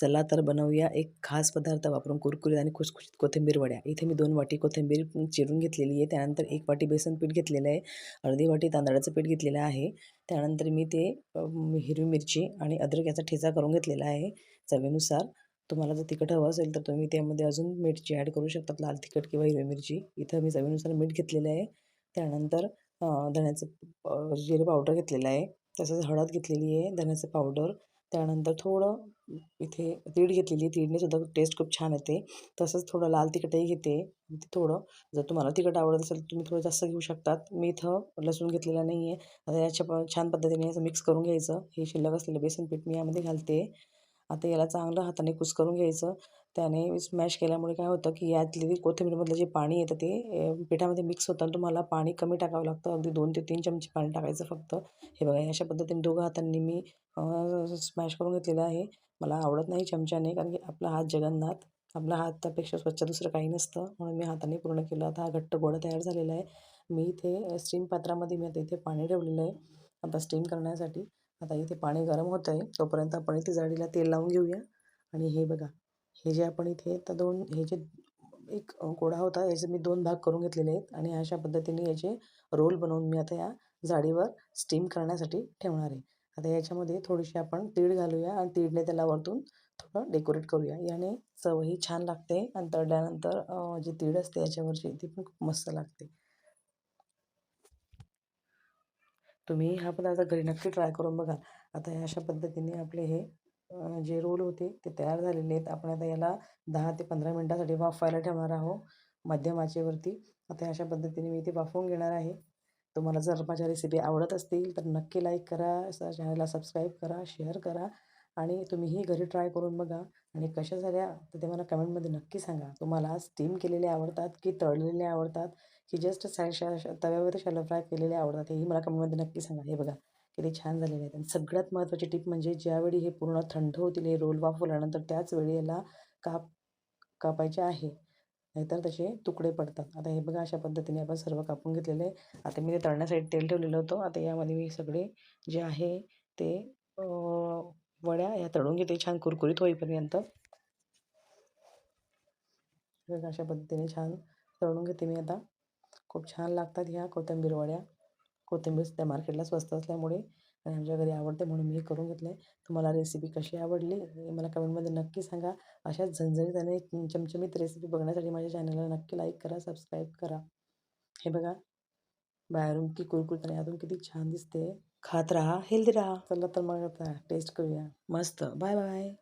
चला तर बनवूया एक खास पदार्थ वापरून कुरकुरीत आणि खुसखुशीत कोथिंबीर वड्या. इथे मी 2 वाटी कोथिंबीर चिरून घेतलेली आहे. त्यानंतर 1 वाटी बेसन पीठ घेतलेलं आहे. अर्धी वाटी तांदळाचं पीठ घेतलेलं आहे. त्यानंतर मी ते हिरवी मिरची आणि अद्रक याचा ठेचा करून घेतलेला आहे चवीनुसार. तुम्हाला जर तिखट हवं असेल तर तुम्ही त्यामध्ये अजून मिरची ॲड करू शकतात, लाल तिखट किंवा हिरवी मिरची. इथं मी चवीनुसार मीठ घेतलेलं आहे. त्यानंतर धण्याचं जिरे पावडर घेतलेलं आहे. तसंच हळद घेतलेली आहे, धण्याचं पावडर. त्यानंतर थोडं इथे तीळ घेतलेली. तीळने सुद्धा टेस्ट खूप छान येते. तसंच थोडं लाल तिखटही घेते. थोडं जर तुम्हाला तिखट आवडत असेल तर तुम्ही थोडं जास्त घेऊ शकतात. मी इथं लसूण घेतलेला नाही आहे. आता याच्या छान पद्धतीने असं मिक्स करून घ्यायचं. हे शिल्लक असलेलं बेसन पीठ मी यामध्ये घालते. आता याला चांगलं हाताने कुस्करून घ्यायचं. त्याने स्मॅश केल्यामुळे काय होतं की यातली कोथिंबीरमधलं जे पाणी येतं ते पिठामध्ये मिक्स होतं आणि तुम्हाला पाणी कमी टाकावं लागतं. अगदी 2 ते 3 चमचे पाणी टाकायचं फक्त. हे बघा अशा पद्धतीने दोघं हातांनी मी स्मॅश करून घेतलेलं आहे. मला आवडत नाही चमच्याने, कारण की आपला हात जगन्नाथ. आपल्या हातापेक्षा स्वच्छ दुसरं काही नसतं, म्हणून मी हाताने पूर्ण केलं. आता हा घट्ट गोळा तयार झालेला आहे. मी इथे स्टीम पात्रामध्ये मी आता इथे पाणी ठेवलेलं आहे आता स्टीम करण्यासाठी. आता इथे पाणी गरम होत आहे, तोपर्यंत आपण इथे जाळीला तेल लावून घेऊया. आणि हे बघा, हे जे आपण इथे तर हे जे एक गोळा होता याचे मी 2 भाग करून घेतलेले आहेत आणि अशा पद्धतीने याचे रोल बनवून मी आता या जाळीवर स्टीम करण्यासाठी ठेवणार आहे. आता याच्यामध्ये थोडीशी आपण तीळ घालूया आणि तीळने त्याला वरतून थोडं डेकोरेट करूया. याने चवही छान लागते आणि तळल्यानंतर जी तीळ असते याच्यावरची ती पण खूप मस्त लागते. तुम्ही हा पदार्थ घरी नक्की ट्राय करून बघा. आता हे अशा पद्धतीने आपले हे जे रोल होते ते तयार झालेले आहेत. आपण आता याला 10 ते 15 मिनिटासाठी वाफवायला ठेवणार आहोत मध्यम आचेवरती. आता अशा पद्धतीने मी ते वाफवून घेणार आहे. तुम्हाला जर माझ्या रेसिपी आवडत असतील तर नक्की लाईक करा, चॅनलला सबस्क्राईब करा, शेअर करा आणि तुम्हीही घरी ट्राय करून बघा. आणि कशा झाल्या तर ते मला कमेंटमध्ये नक्की सांगा. तुम्हाला स्टीम केलेले आवडतात की तळलेले आवडतात की जस्ट तव्यावर शॅलो फ्राय केलेले आवडतात, हेही मला कमेंटमध्ये नक्की सांगा. हे बघा किती छान झालेले आहेत. आणि सगळ्यात महत्त्वाची टिप म्हणजे ज्यावेळी हे पूर्ण थंड होतील हे रोल वाफवल्यानंतर त्याच वेळी याला कापायचे आहे, नाहीतर तसे तुकडे पडतात. आता हे बघा अशा पद्धतीने आपण सर्व कापून घेतलेले आहे. आता मी ते तळण्यासाठी तेल ठेवलेलं होतं. आता यामध्ये मी सगळे जे आहे ते वड्या या तळून घेते छान कुरकुरीत होईपर्यंत. बघा अशा पद्धतीने छान तळून घेते मी आता. खूप छान लागतात ह्या कोथिंबीर वड्या. कोथिंबीर त्या मार्केटला स्वस्त असल्यामुळे आणि आमच्या घरी आवडते म्हणून मी हे करून घेतलं आहे. तुम्हाला रेसिपी कशी आवडली हे मला कमेंटमध्ये नक्की सांगा. अशाच झणझणीत आणि चमचमीत रेसिपी बघण्यासाठी माझ्या चॅनलला नक्की लाईक करा, सबस्क्राईब करा. हे बघा बाहेरून की कुरकुरीत आणि आतून किती छान दिसते. खात राहा, हेल्दी राहा. चला तर मग आता टेस्ट करूया. मस्त. Bye bye.